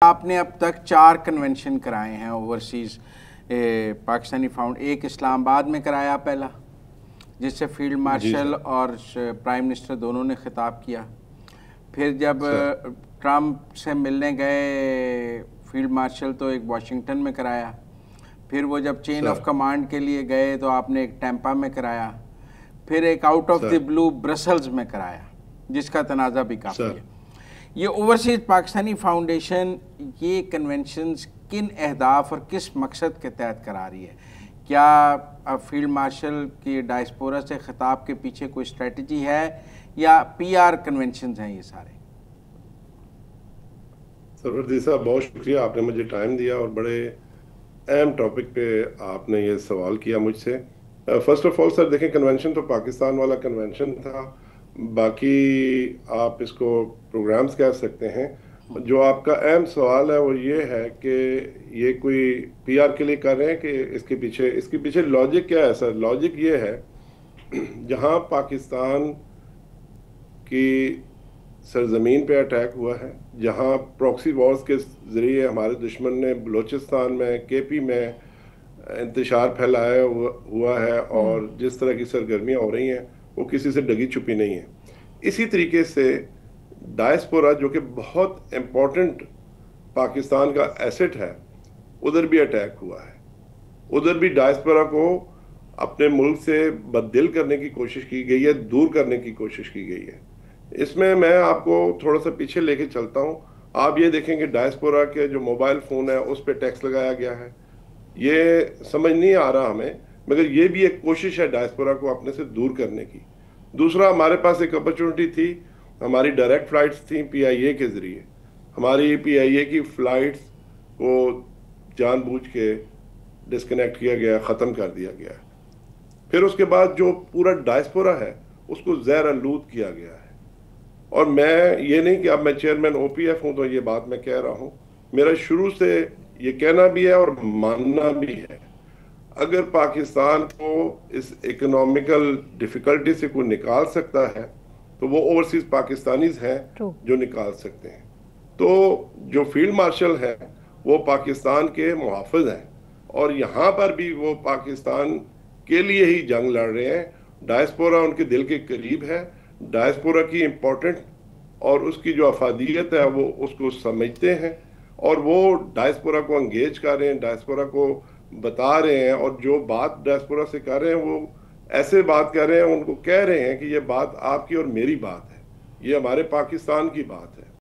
आपने अब तक 4 कन्वेंशन कराए हैं ओवरसीज़ पाकिस्तानी फाउंड। एक इस्लामाबाद में कराया पहला, जिससे फील्ड मार्शल और प्राइम मिनिस्टर दोनों ने खिताब किया। फिर जब ट्रंप से मिलने गए फील्ड मार्शल तो एक वाशिंगटन में कराया। फिर वो जब चेन ऑफ कमांड के लिए गए तो आपने एक टैंपा में कराया। फिर एक out of the blue Brussels में कराया, जिसका तनाज़ा भी काफ़ी है। ये ओवरसीज़ पाकिस्तानी फाउंडेशन ये कन्वेंशंस किन अहदाफ और किस मकसद के तहत करा रही है? क्या फील्ड मार्शल की डायस्पोरा से खिताब के पीछे कोई स्ट्रेटजी है या पीआर कन्वेंशंस हैं ये सारे? सरवर्दी साहब, बहुत शुक्रिया, आपने मुझे टाइम दिया और बड़े अहम टॉपिक पे आपने ये सवाल किया मुझसे। फर्स्ट ऑफ ऑल सर, देखें, कन्वेंशन तो पाकिस्तान वाला कन्वेंशन था, बाकी आप इसको प्रोग्राम्स कह सकते हैं। जो आपका अहम सवाल है वो ये है कि ये कोई पीआर के लिए कर रहे हैं कि इसके पीछे लॉजिक क्या है? सर, लॉजिक ये है, जहां पाकिस्तान की सरजमीन पे अटैक हुआ है, जहां प्रॉक्सी वॉर्स के ज़रिए हमारे दुश्मन ने बलूचिस्तान में, केपी में इंतशार फैलाया हुआ है और जिस तरह की सरगर्मियाँ हो रही हैं वो किसी से डगी छुपी नहीं है। इसी तरीके से डायस्पोरा, जो कि बहुत इम्पोर्टेंट पाकिस्तान का एसेट है, उधर भी अटैक हुआ है। उधर भी डायस्पोरा को अपने मुल्क से बददिल करने की कोशिश की गई है, दूर करने की कोशिश की गई है। इसमें मैं आपको थोड़ा सा पीछे लेके चलता हूँ। आप ये देखेंगे डायस्पोरा के जो मोबाइल फ़ोन है उस पर टैक्स लगाया गया है। ये समझ नहीं आ रहा हमें, मगर ये भी एक कोशिश है डायस्पोरा को अपने से दूर करने की। दूसरा, हमारे पास एक अपॉर्चुनिटी थी, हमारी डायरेक्ट फ्लाइट्स थी पीआईए के ज़रिए। हमारी पीआईए की फ़्लाइट्स को जानबूझ के डिस्कनेक्ट किया गया, ख़त्म कर दिया गया। फिर उसके बाद जो पूरा डायस्पोरा है उसको ज़हर आलूद किया गया है। और मैं ये नहीं कि अब मैं चेयरमैन ओपीएफ हूँ तो ये बात मैं कह रहा हूँ, मेरा शुरू से ये कहना भी है और मानना भी है, अगर पाकिस्तान को इस इकोनॉमिकल डिफिकल्टी से कोई निकाल सकता है तो वो ओवरसीज पाकिस्तानीज हैं जो निकाल सकते हैं। तो जो फील्ड मार्शल है वो पाकिस्तान के मुहाफिज हैं और यहाँ पर भी वो पाकिस्तान के लिए ही जंग लड़ रहे हैं। डायस्पोरा उनके दिल के करीब है, डायस्पोरा की इम्पोर्टेंट और उसकी जो अफादियत है वो उसको समझते हैं और वो डायस्पोरा को एंगेज कर रहे हैं, डायस्पोरा को बता रहे हैं। और जो बात डायस्पोरा से कर रहे हैं वो ऐसे बात कर रहे हैं, उनको कह रहे हैं कि ये बात आपकी और मेरी बात है, ये हमारे पाकिस्तान की बात है।